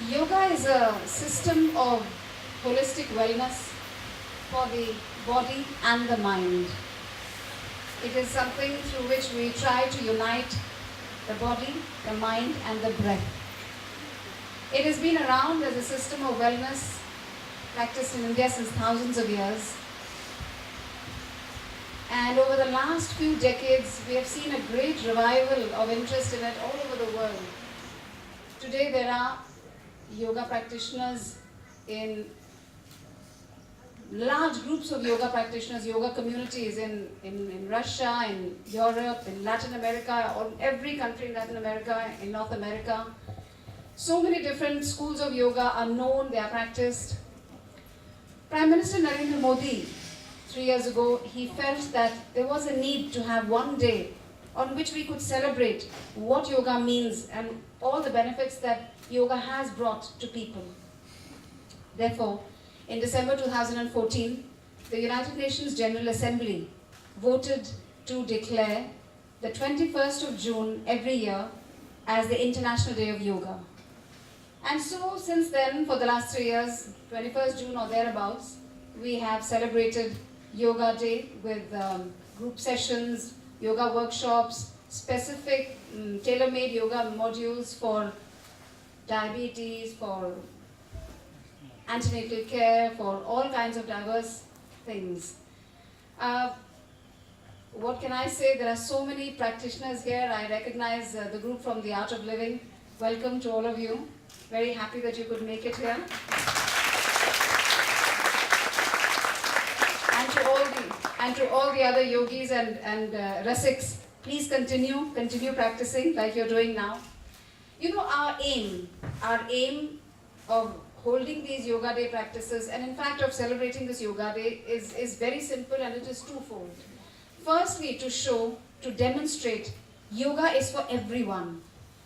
Yoga is a system of holistic wellness for the body and the mind. It is something through which we try to unite the body, the mind and the breath. It has been around as a system of wellness practiced in India since thousands of years. And over the last few decades, we have seen a great revival of interest in it all over the world. Today there are yoga practitioners in large groups of yoga practitioners, yoga communities in Russia, in Europe, in Latin America, or every country in Latin America, in North America. So many different schools of yoga are known, they are practiced. Prime Minister Narendra Modi, 3 years ago, he felt that there was a need to have one day on which we could celebrate what yoga means and all the benefits that yoga has brought to people. Therefore, in December 2014, the United Nations General Assembly voted to declare the 21st of June every year as the International Day of Yoga. And so since then, for the last 3 years, 21st June or thereabouts, we have celebrated Yoga Day with group sessions, yoga workshops, specific tailor-made yoga modules for diabetes, for antenatal care, for all kinds of diverse things. What can I say? There are so many practitioners here. I recognize the group from the Art of Living. Welcome to all of you. Very happy that you could make it here. And to all the other yogis and rasiks, please continue practicing like you're doing now. You know, our aim of holding these Yoga Day practices, and in fact of celebrating this Yoga Day, is very simple, and it is twofold. Firstly, to demonstrate yoga is for everyone,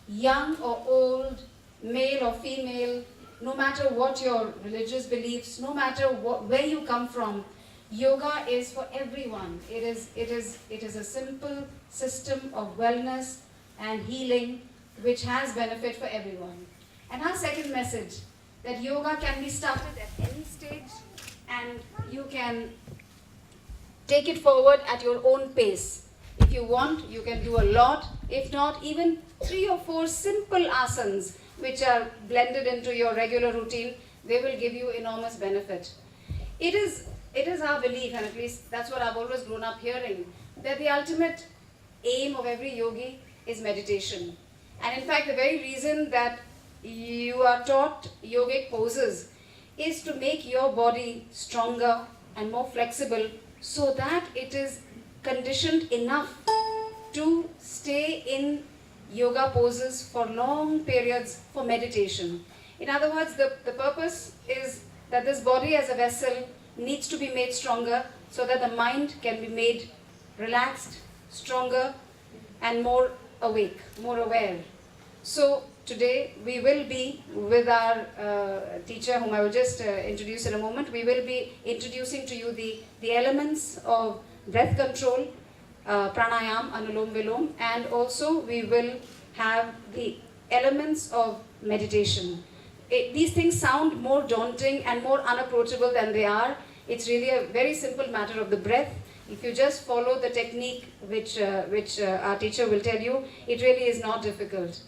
young or old, male or female, no matter what your religious beliefs, no matter where you come from, yoga is for everyone. It is a simple system of wellness and healing which has benefit for everyone. And our second message, that yoga can be started at any stage and you can take it forward at your own pace. If you want, you can do a lot. If not, even 3 or 4 simple asanas which are blended into your regular routine, they will give you enormous benefit. It is our belief, and at least that's what I've always grown up hearing, that the ultimate aim of every yogi is meditation. And in fact, the very reason that you are taught yogic poses is to make your body stronger and more flexible so that it is conditioned enough to stay in yoga poses for long periods for meditation. In other words, the purpose is that this body as a vessel needs to be made stronger so that the mind can be made relaxed, stronger and more awake, more aware. So today we will be with our teacher, whom I will just introduce in a moment. We will be introducing to you the elements of breath control, Pranayama, Anulom Vilom, and also we will have the elements of meditation. These things sound more daunting and more unapproachable than they are. It's really a very simple matter of the breath. If you just follow the technique which our teacher will tell you, it really is not difficult.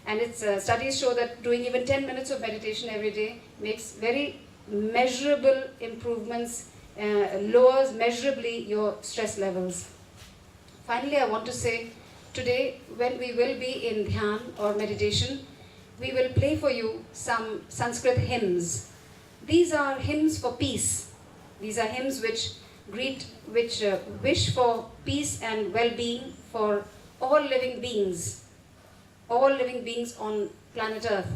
And studies show that doing even 10 minutes of meditation every day makes very measurable improvements, lowers measurably your stress levels. Finally, I want to say, today when we will be in dhyan or meditation, we will play for you some Sanskrit hymns. These are hymns for peace. These are hymns which wish for peace and well-being for all living beings on planet Earth.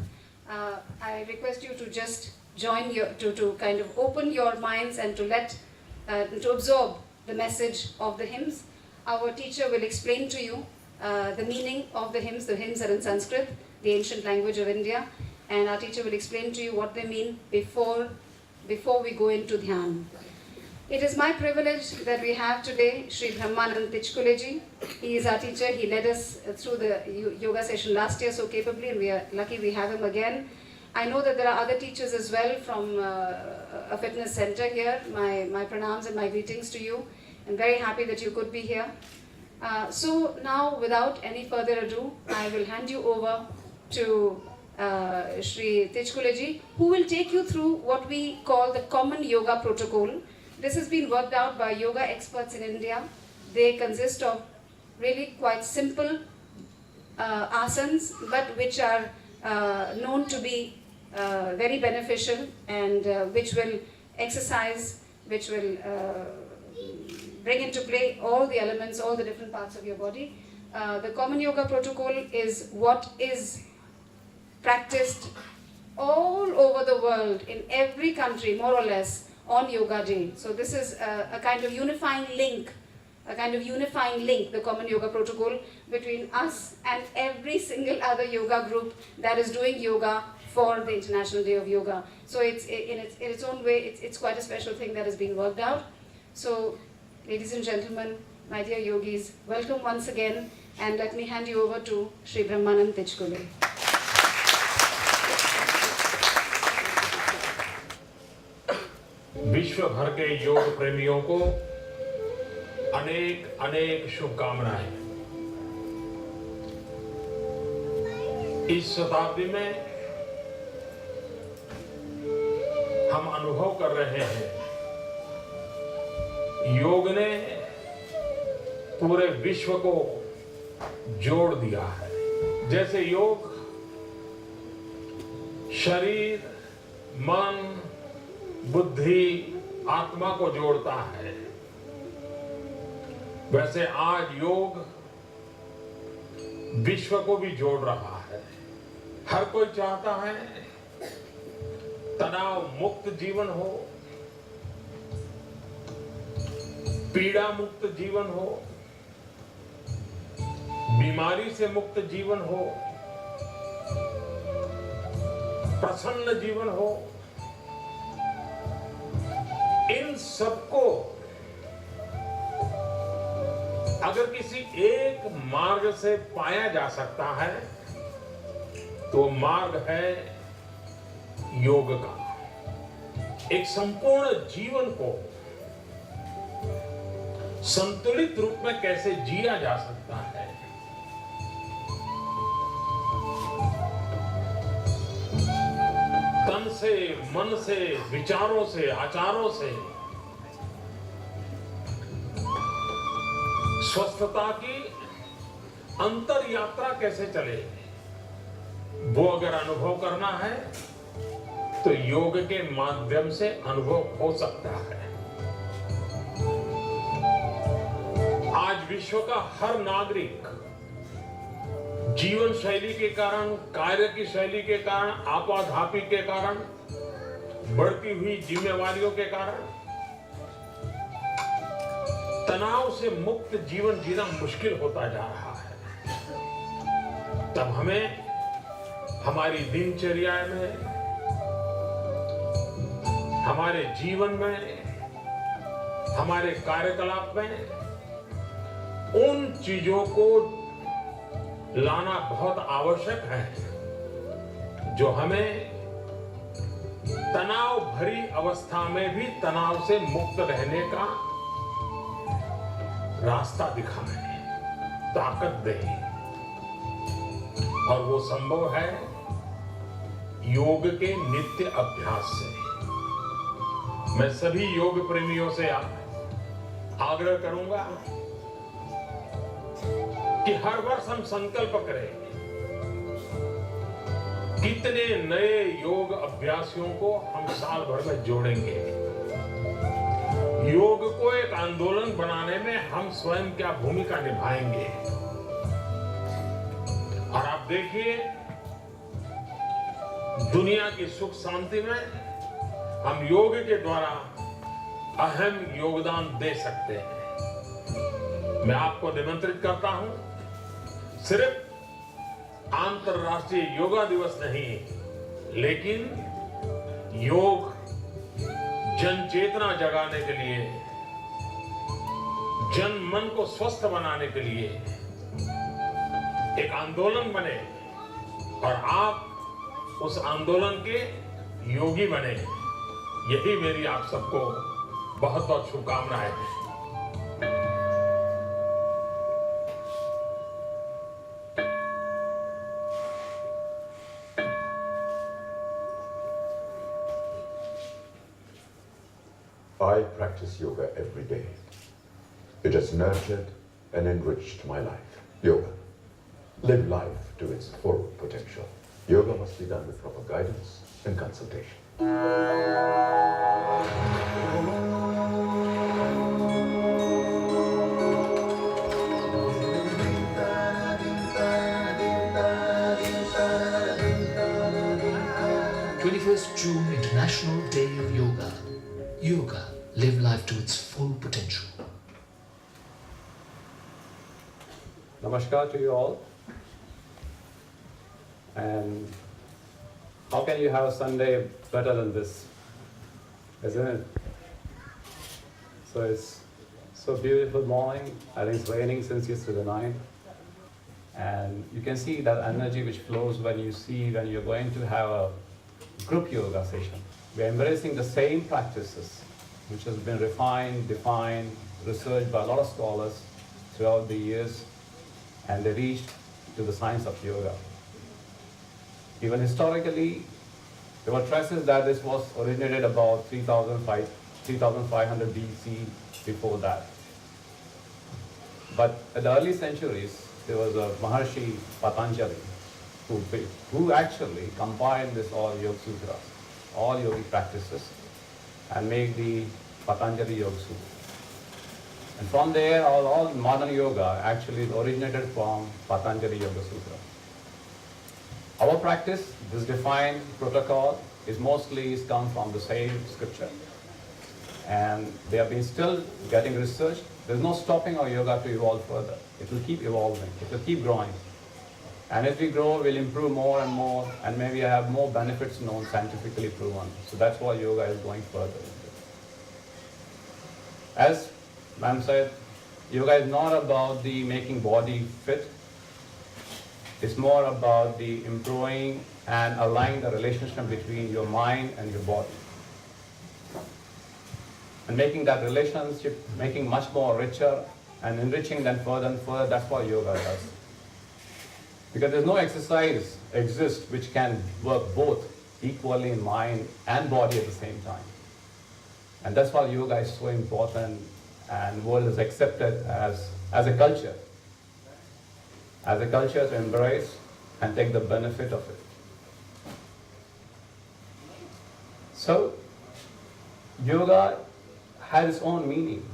I request you to just join to kind of open your minds and to absorb the message of the hymns. Our teacher will explain to you the meaning of the hymns. The hymns are in Sanskrit, the ancient language of India, and our teacher will explain to you what they mean before we go into dhyan. It is my privilege that we have today Sri Brahmanand Tichkuleji. He is our teacher. He led us through the yoga session last year so capably, and we are lucky we have him again. I know that there are other teachers as well from a fitness center here. My pranams and my greetings to you. I'm very happy that you could be here. So now, without any further ado, I will hand you over to Shri Tejkuleji, who will take you through what we call the common yoga protocol. This has been worked out by yoga experts in India. They consist of really quite simple asanas, but which are known to be very beneficial, and which will exercise, which will bring into play all the elements, all the different parts of your body. The common yoga protocol is what is practiced all over the world, in every country more or less, on Yoga Day. So this is a kind of unifying link, the common yoga protocol, between us and every single other yoga group that is doing yoga for the International Day of Yoga. So it's in its own way, it's quite a special thing that has been worked out. So, ladies and gentlemen, my dear yogis, welcome once again, and let me hand you over to Shri Brahmanand Tejkule. विश्व भर के योग प्रेमियों को अनेक अनेक शुभकामनाएं। इस शताब्दी में हम अनुभव कर रहे हैं, योग ने पूरे विश्व को जोड़ दिया है। जैसे योग शरीर, मन, बुद्धि, आत्मा को जोड़ता है, वैसे आज योग विश्व को भी जोड़ रहा है। हर कोई चाहता है तनाव मुक्त जीवन हो, पीड़ा मुक्त जीवन हो, बीमारी से मुक्त जीवन हो, प्रसन्न जीवन हो। इन सबको अगर किसी एक मार्ग से पाया जा सकता है तो मार्ग है योग का। एक संपूर्ण जीवन को संतुलित रूप में कैसे जिया जा सकता है, तन से, मन से, विचारों से, आचारों से स्वस्थता की अंतर यात्रा कैसे चले, वो अगर अनुभव करना है तो योग के माध्यम से अनुभव हो सकता है। आज विश्व का हर नागरिक जीवन शैली के कारण, कार्य की शैली के कारण, आपाधापी के कारण, बढ़ती हुई जिम्मेवारियों के कारण तनाव से मुक्त जीवन जीना मुश्किल होता जा रहा है। तब हमें हमारी दिनचर्या में, हमारे जीवन में, हमारे कार्यकलाप में उन चीजों को लाना बहुत आवश्यक है जो हमें तनाव भरी अवस्था में भी तनाव से मुक्त रहने का रास्ता दिखाए, ताकत दे। और वो संभव है योग के नित्य अभ्यास से। मैं सभी योग प्रेमियों से आग्रह करूंगा कि हर वर्ष हम संकल्प करें कितने नए योग अभ्यासियों को हम साल भर में जोड़ेंगे। योग को एक आंदोलन बनाने में हम स्वयं क्या भूमिका निभाएंगे। और आप देखिए, दुनिया की सुख शांति में हम योग के द्वारा अहम योगदान दे सकते हैं। मैं आपको निमंत्रित करता हूं, सिर्फ अंतर्राष्ट्रीय योगा दिवस नहीं, लेकिन योग जन चेतना जगाने के लिए, जन मन को स्वस्थ बनाने के लिए एक आंदोलन बने और आप उस आंदोलन के योगी बने। यही मेरी आप सबको बहुत बहुत शुभकामनाएं हैं। I practice yoga every day. It has nurtured and enriched my life. Yoga. Live life to its full potential. Yoga must be done with proper guidance and consultation. 21st June, International Day of Yoga. Yoga, live life to its full potential. Namaskar to you all. And how can you have a Sunday better than this? Isn't it? So it's so beautiful morning. I think it's raining since yesterday night. And you can see that energy which flows when you're going to have a group yoga session. We're embracing the same practices which has been refined, defined, researched by a lot of scholars throughout the years, and they reached to the science of yoga. Even historically, there were traces that this was originated about 3,500 BC before that. But in the early centuries, there was a Maharshi Patanjali who actually combined this all Yoga Sutras, all yogic practices, and make the Patanjali Yoga Sutra. And from there, all modern yoga actually originated from Patanjali Yoga Sutra. Our practice, this defined protocol, is come from the same scripture. And they have been still getting researched. There's no stopping our yoga to evolve further. It will keep evolving, it will keep growing. And as we grow, we'll improve more and more, and maybe have more benefits known, scientifically proven. So that's why yoga is going further. As ma'am said, yoga is not about the making body fit. It's more about the improving and aligning the relationship between your mind and your body. And making that relationship, making much more richer and enriching them further and further, that's what yoga does. Because there's no exercise exists which can work both equally in mind and body at the same time. And that's why yoga is so important, and the world is accepted as a culture. As a culture to embrace and take the benefit of it. So, yoga has its own meaning.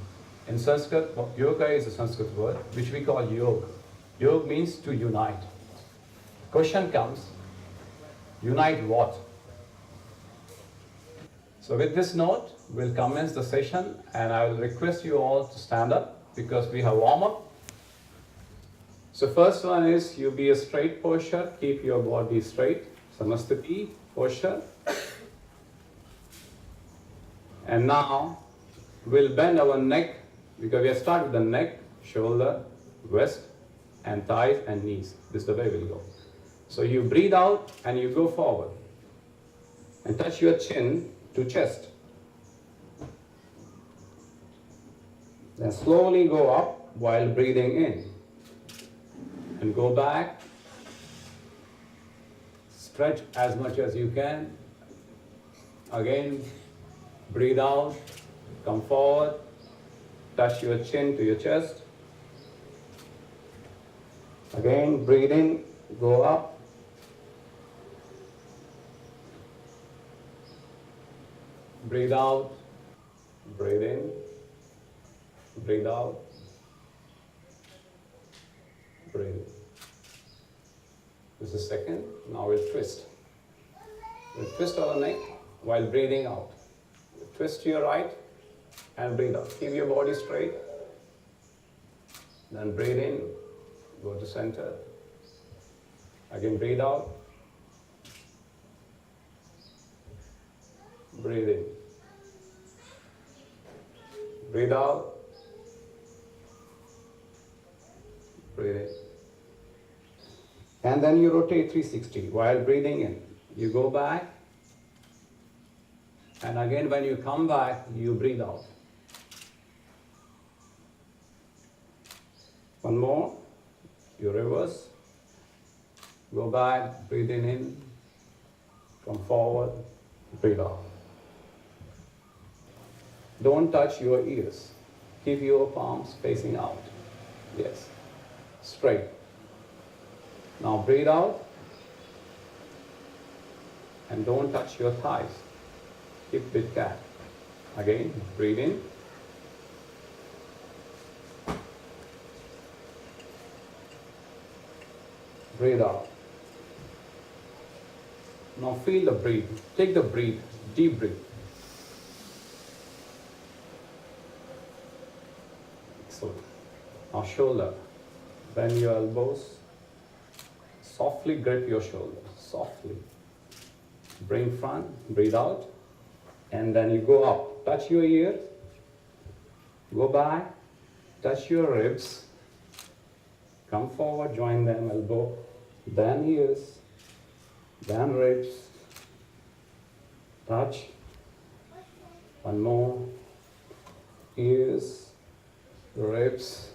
In Sanskrit, yoga is a Sanskrit word which we call yoga. Yoga means to unite. Question comes, unite what? So with this note, we'll commence the session, and I will request you all to stand up because we have warm-up. So first one is, you be a straight posture, keep your body straight, Samastiti posture. And now, we'll bend our neck, because we have started with the neck, shoulder, waist, and thighs and knees. This is the way we'll go. So you breathe out and you go forward. And touch your chin to chest. Then slowly go up while breathing in. And go back. Stretch as much as you can. Again, breathe out, come forward, touch your chin to your chest. Again, breathe in, go up. Breathe out, breathe in, breathe out, breathe in. This is second. Now we'll twist. We'll twist our neck while breathing out. Twist to your right and breathe out. Keep your body straight. Then breathe in, go to center. Again, breathe out. Breathe in. Breathe out. Breathe in. And then you rotate 360 while breathing in. You go back, and again when you come back, you breathe out. One more, you reverse, go back, breathing in, come forward, breathe out. Don't touch your ears. Keep your palms facing out. Yes, straight. Now breathe out, and don't touch your thighs. Keep big cat. Again, breathe in. Breathe out. Now feel the breathe. Take the breathe, deep breath. Excellent. Now shoulder. Bend your elbows. Softly grip your shoulder. Softly. Bring front, breathe out. And then you go up. Touch your ear. Go back. Touch your ribs. Come forward, join them, elbow. Then ears. Then ribs. Touch. One more. Ears, ribs,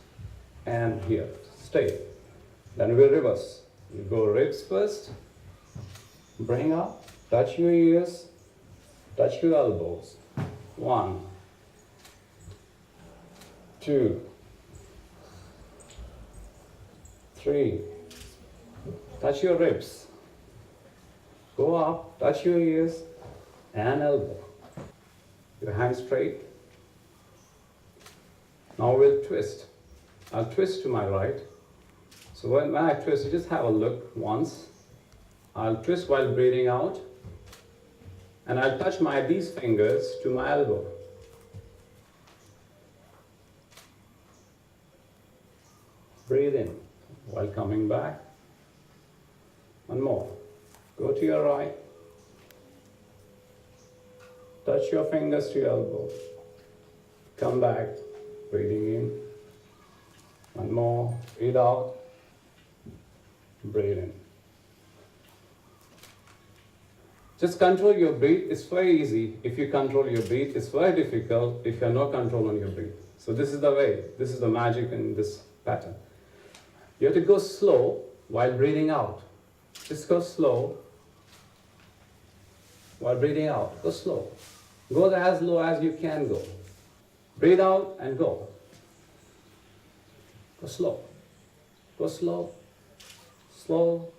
and here. Stay. Then we'll reverse. You go ribs first. Bring up. Touch your ears. Touch your elbows. 1, 2, 3. Touch your ribs. Go up, touch your ears and elbow. Your hands straight. Now we'll twist. I'll twist to my right. So when I twist, you just have a look once. I'll twist while breathing out. And I'll touch these fingers to my elbow. Breathe in while coming back. One more. Go to your right. Touch your fingers to your elbow. Come back. Breathing in. One more. Breathe out. Breathe in. Just control your breath. It's very easy if you control your breath. It's very difficult if you have no control on your breath. So this is the way. This is the magic in this pattern. You have to go slow while breathing out. Just go slow while breathing out. Go slow. Go as low as you can go. Breathe out and go. Go slow. Go slow. Slow.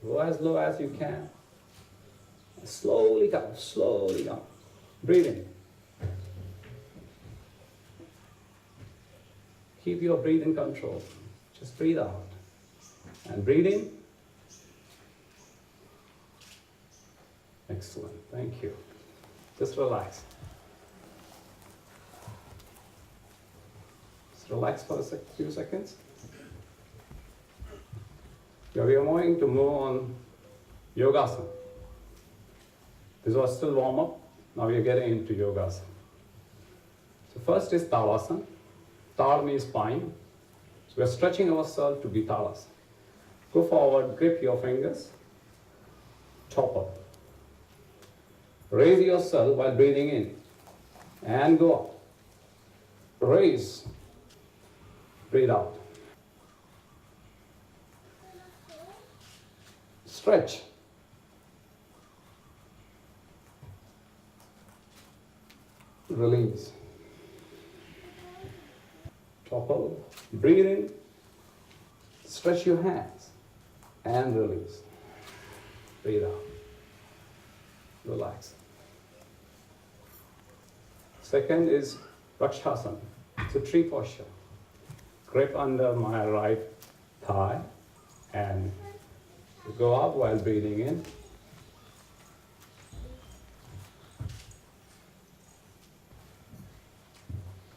Go as low as you can. Slowly come. Slowly come. Breathe in. Keep your breath in control. Just breathe out. And breathe in. Excellent. Thank you. Just relax. Just relax for a few seconds. Yeah, we are going to move on Yogasana. This was still warm up. Now we are getting into Yogasana. So first is Talasana. Tal means spine. So we are stretching ourselves to be Talasana. Go forward, grip your fingers. Chop up. Raise yourself while breathing in. And go up. Raise. Breathe out. Stretch. Release. Topple. Breathe in. Stretch your hands. And release. Breathe out. Relax. Second is Rakshasana. It's a tree posture. Grip under my right thigh and go up while breathing in.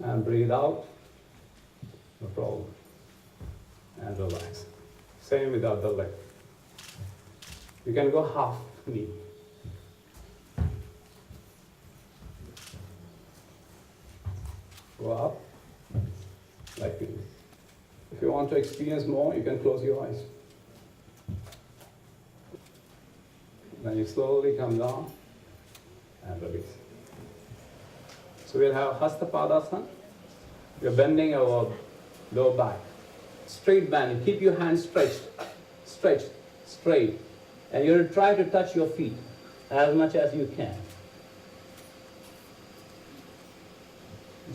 And breathe out. No problem. And relax. Same with the other leg. You can go half knee. Go up, like this. If you want to experience more, you can close your eyes. Then you slowly come down and release. So we'll have Hasta Padasana. You're bending our lower back. Straight bending. Keep your hands stretched, straight. And you'll try to touch your feet as much as you can.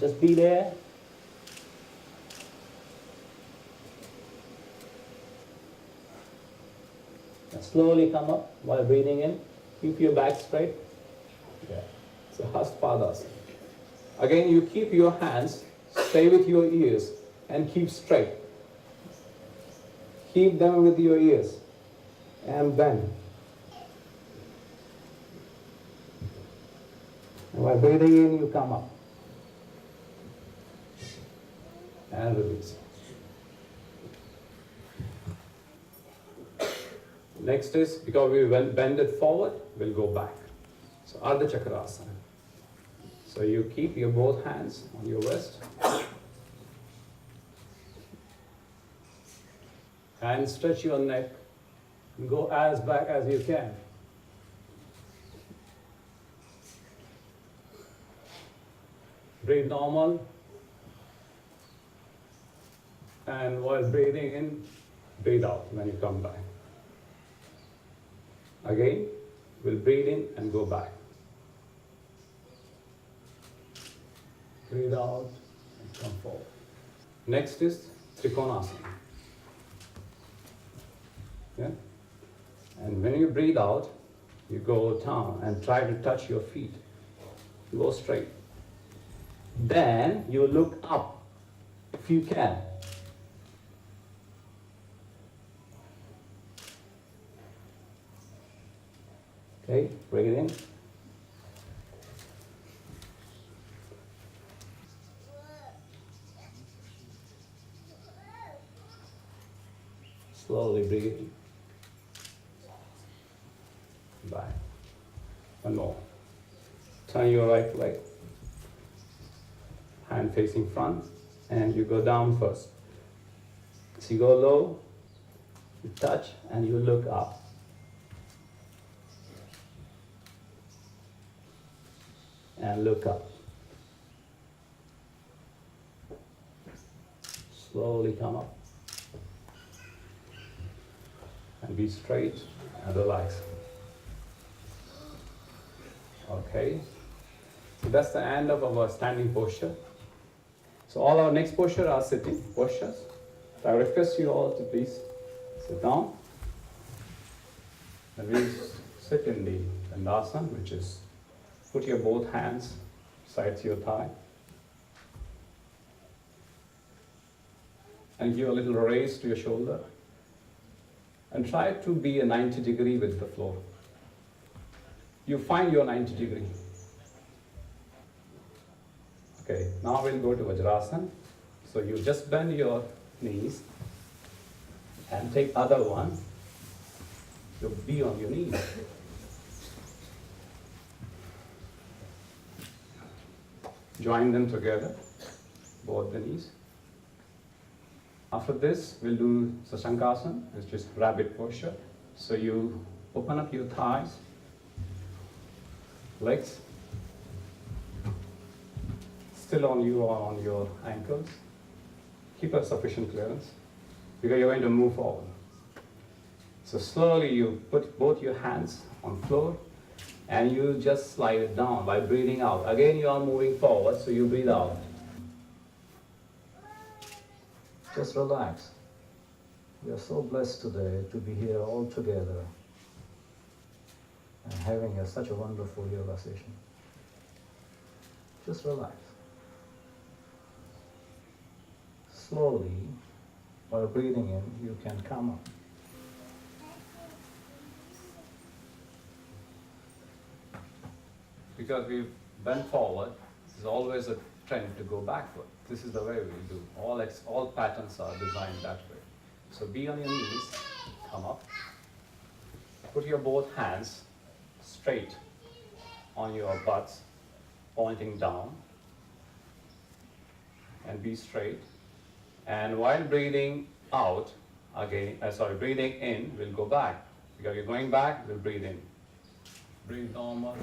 Just be there. And slowly come up while breathing in. Keep your back straight. Yeah. So Hasta Padasana. Again, you keep your hands, stay with your ears, and keep straight. Keep them with your ears, and bend. And while breathing in, you come up. And release. Next is, because we bend it forward, we'll go back. So Ardha Chakrasana. So you keep your both hands on your wrist. And stretch your neck. And go as back as you can. Breathe normal. And while breathing in, breathe out when you come back. Again, we'll breathe in and go back. Breathe out and come forward. Next is Trikonasana. Yeah? And when you breathe out, you go down and try to touch your feet. Go straight. Then you look up if you can. Okay, bring it in. Slowly breathe. Back. One more. Turn your right leg. Hand facing front. And you go down first. So you go low, you touch, and you look up. And look up. Slowly come up. And be straight and relax. Okay. So that's the end of our standing posture. So all our next posture are sitting postures. So I request you all to please sit down. And we sit in the Dandasana, which is put your both hands sides your thigh. And give a little raise to your shoulder. And try to be a 90 degree with the floor. You find your 90 degree. Okay, now we'll go to Vajrasana. So you just bend your knees and take other one. You be on your knees. Join them together, both the knees. After this, we'll do Sasankasana, which is rabbit posture. So you open up your thighs, legs, still on you or on your ankles. Keep a sufficient clearance because you're going to move forward. So slowly you put both your hands on the floor and you just slide it down by breathing out. Again, you are moving forward, so you breathe out. Just relax. We are so blessed today to be here all together and having such a wonderful yoga session. Just relax. Slowly, while breathing in, you can come up. Because we bend forward, there's always a trend to go backward. This is the way we do. All patterns are designed that way. So be on your knees, come up. Put your both hands straight on your butts, pointing down. And be straight. And while breathing out, again, breathing in, we'll go back. Because you're going back, we'll breathe in. Breathe normal.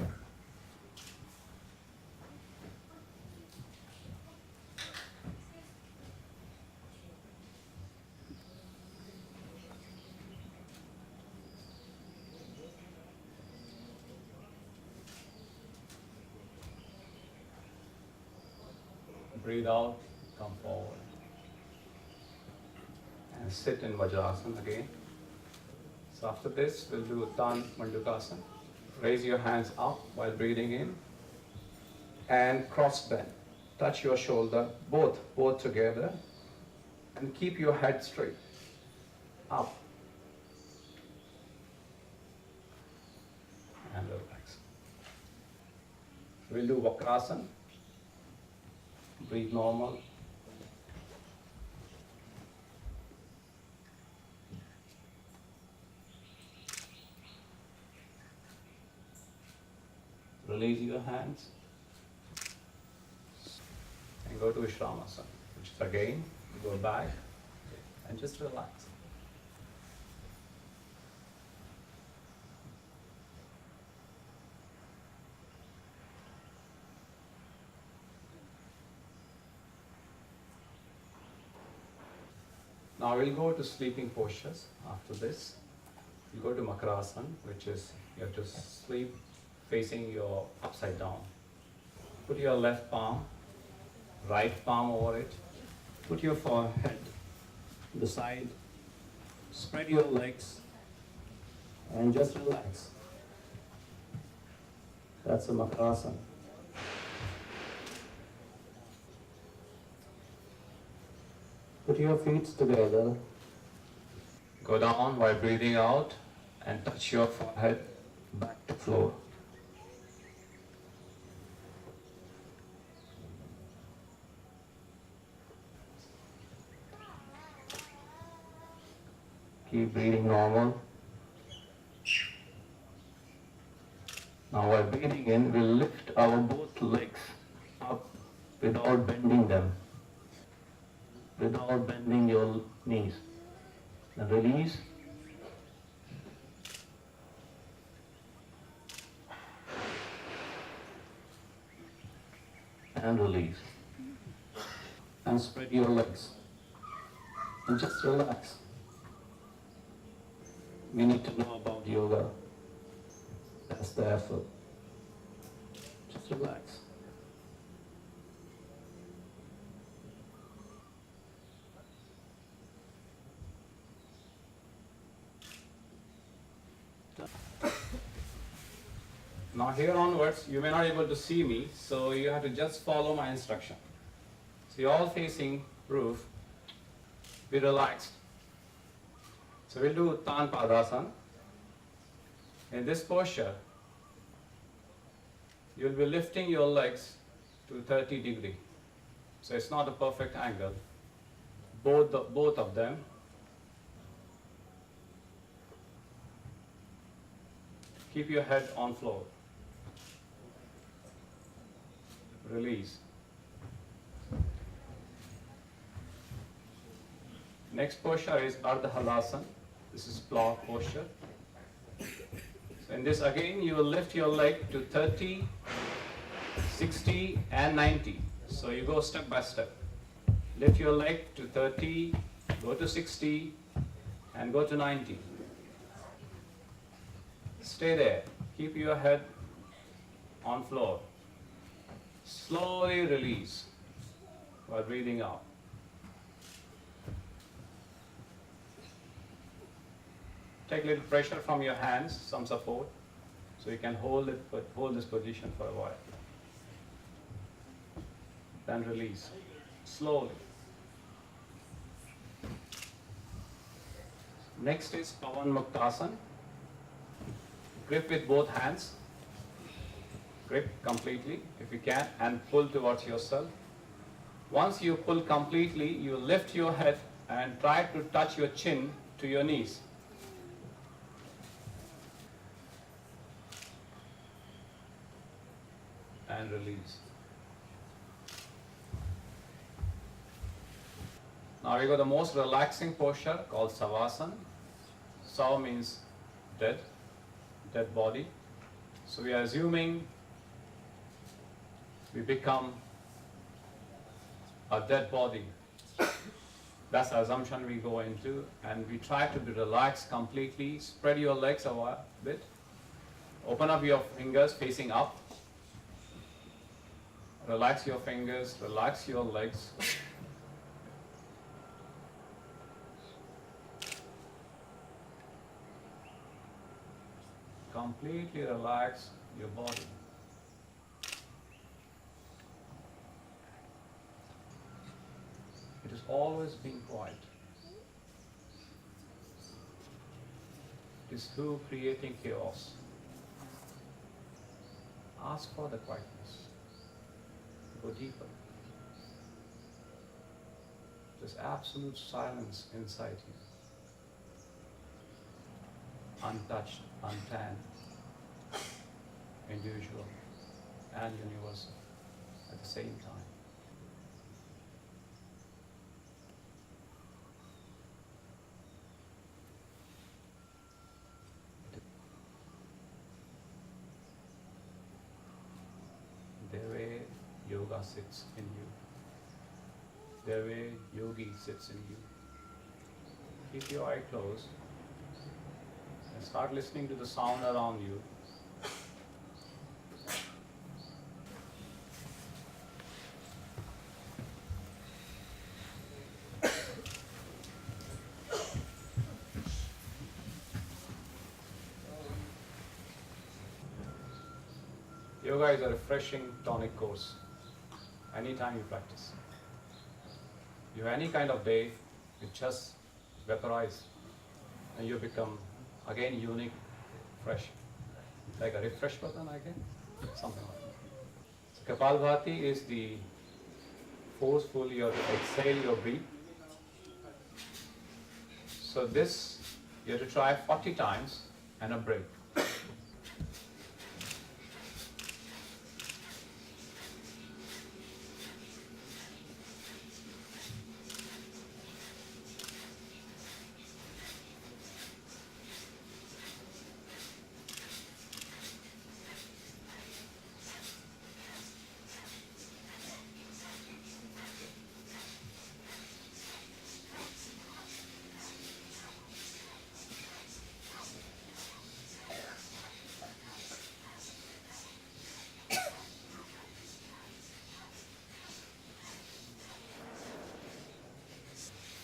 Breathe out, come forward. And sit in Vajrasana again. So after this, we'll do Uttan Mandukasana. Raise your hands up while breathing in. And cross bend. Touch your shoulder, both together. And keep your head straight. Up. And relax. We'll do Vakrasana. Breathe normal. Release your hands. And go to Vishramasana, which is again, go back and just relax. Now we'll go to sleeping postures after this. You go to Makarasana, which is you have to sleep facing your upside down. Put your left palm, right palm over it. Put your forehead to the side. Spread your legs and just relax. That's a Makarasana. Put your feet together. Go down while breathing out and touch your forehead back to floor. Keep breathing normal. Now while breathing in, we'll lift our both legs up without bending them. Without bending your knees. And release. And release. And spread your legs. And just relax. We need to know about yoga. That's the effort. Just relax. Now here onwards, you may not be able to see me, so you have to just follow my instruction. So you're all facing roof. Be relaxed. So we'll do Uttan Padasana. In this posture, you'll be lifting your legs to 30 degrees. So it's not a perfect angle. Both of them. Keep your head on floor. Release. Next posture is Ardha Halasana. This is plow posture. So in this again, you will lift your leg to 30, 60 and 90. So you go step by step. Lift your leg to 30, go to 60 and go to 90. Stay there. Keep your head on floor. Slowly release while breathing out. Take a little pressure from your hands, some support, so you can hold this position for a while. Then release, slowly. Next is Pavan Muktasana. Grip with both hands. Grip completely if you can and pull towards yourself. Once you pull completely, you lift your head and try to touch your chin to your knees. And release. Now we got the most relaxing posture called Savasana. Sav means dead body. So we are assuming we become a dead body. That's the assumption we go into, and we try to be relaxed completely. Spread your legs a bit. Open up your fingers facing up. Relax your fingers, relax your legs. Completely relax your body. It is always being quiet. It is who creating chaos. Ask for the quietness. Go deeper. Just absolute silence inside you. Untouched, untanned, individual and universal at the same time. The way yoga sits in you, the way yogi sits in you. Keep your eye closed and start listening to the sound around you. Yoga is a refreshing tonic course. Anytime you practice. You have any kind of day, you just vaporize and you become again unique, fresh. Like a refresh button again, something like that. So Kapalbhati is the forceful, you have to exhale your breath. So this, you have to try 40 times and a break.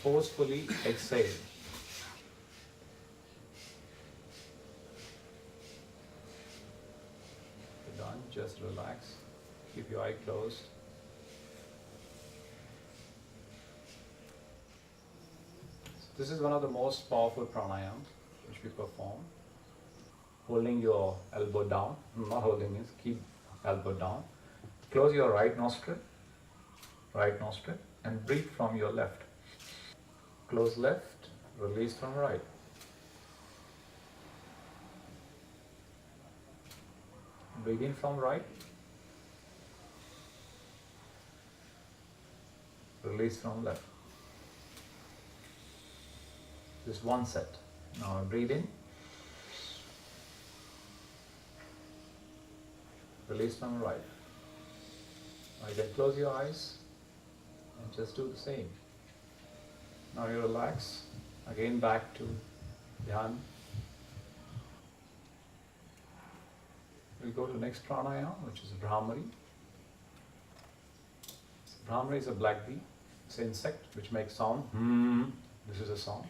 Forcefully exhale. You're done, just relax. Keep your eye closed. This is one of the most powerful pranayama which we perform. Holding your elbow down, not holding it, keep elbow down. Close your right nostril, and breathe from your left. Close left, release from right. Breathe in from right. Release from left. Just one set. Now breathe in. Release from right. Now you can close your eyes and just do the same. Now you relax, again back to Dhyan. We'll go to the next pranayama, which is Brahmari. Brahmari is a black bee, it's an insect which makes sound. This is a sound.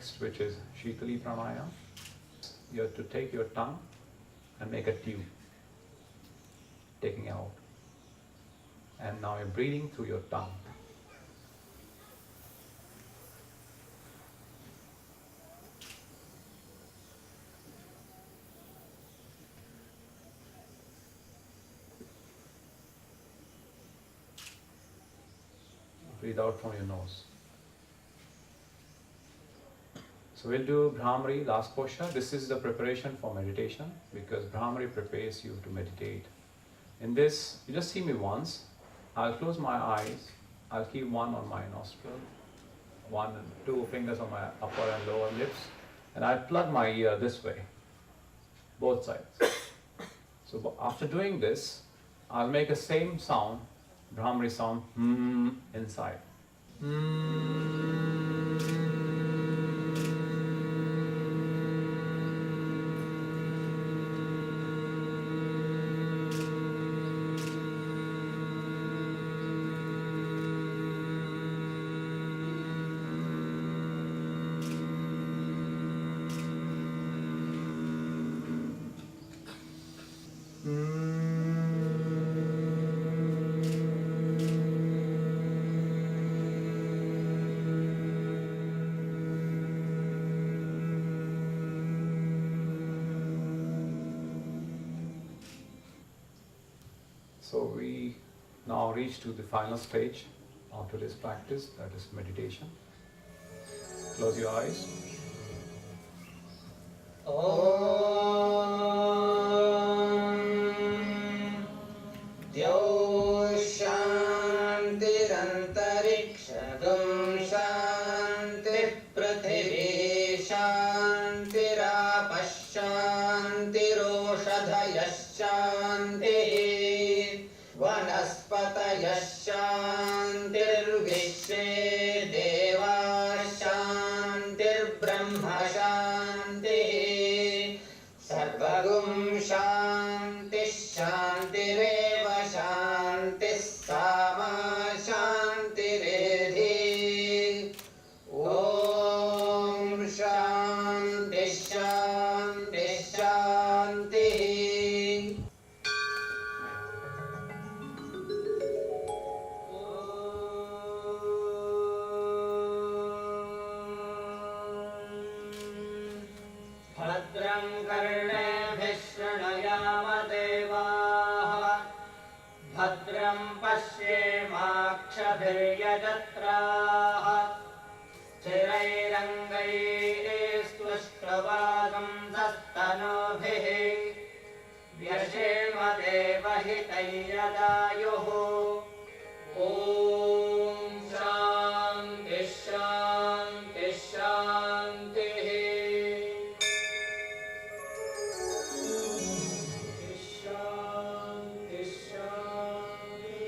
next, which is Shitali Pranayama. You have to take your tongue and make a tube, taking out. And now you're breathing through your tongue. Breathe out from your nose. So we'll do Brahmari, last posture. This is the preparation for meditation because Brahmari prepares you to meditate. In this, you just see me once. I'll close my eyes. I'll keep one on my nostril, one and two fingers on my upper and lower lips, and I'll plug my ear this way, both sides. So after doing this, I'll make a same sound, Brahmari sound, inside. So we now reach to the final stage of today's practice, that is meditation. Close your eyes. शान्तिरन्तरिक्षगं शान्तिः पृथिवी शान्तिरापः शान्तिरोषधयः शान्तिः वनस्पतयः शान्तिर्विश्वे देवाः शान्तिर्ब्रह्म शान्तिः सर्वगुं शान्तिः शान्तिरेव शान्तिः सामा शान्तिरेधि ॐ शान्तिः शान्तिः शान्तिः भद्रं कर्णेभिः शृणुयाम देवाः भद्रं पश्येमाक्षभिर्यजत्राः स्थिरैरङ्गैस्तुष्टवागं सस्तनूभिः व्यशेम देवहितं यदायुः ॐ शान्तिः शान्तिः शान्तिः शान्तिः शान्तिः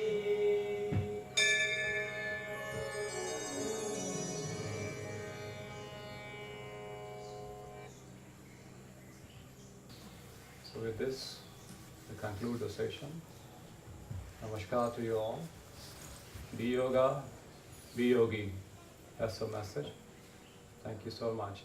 So with this, we conclude the session. Namaskar to you all. Be yoga, be yogi. That's the message. Thank you so much.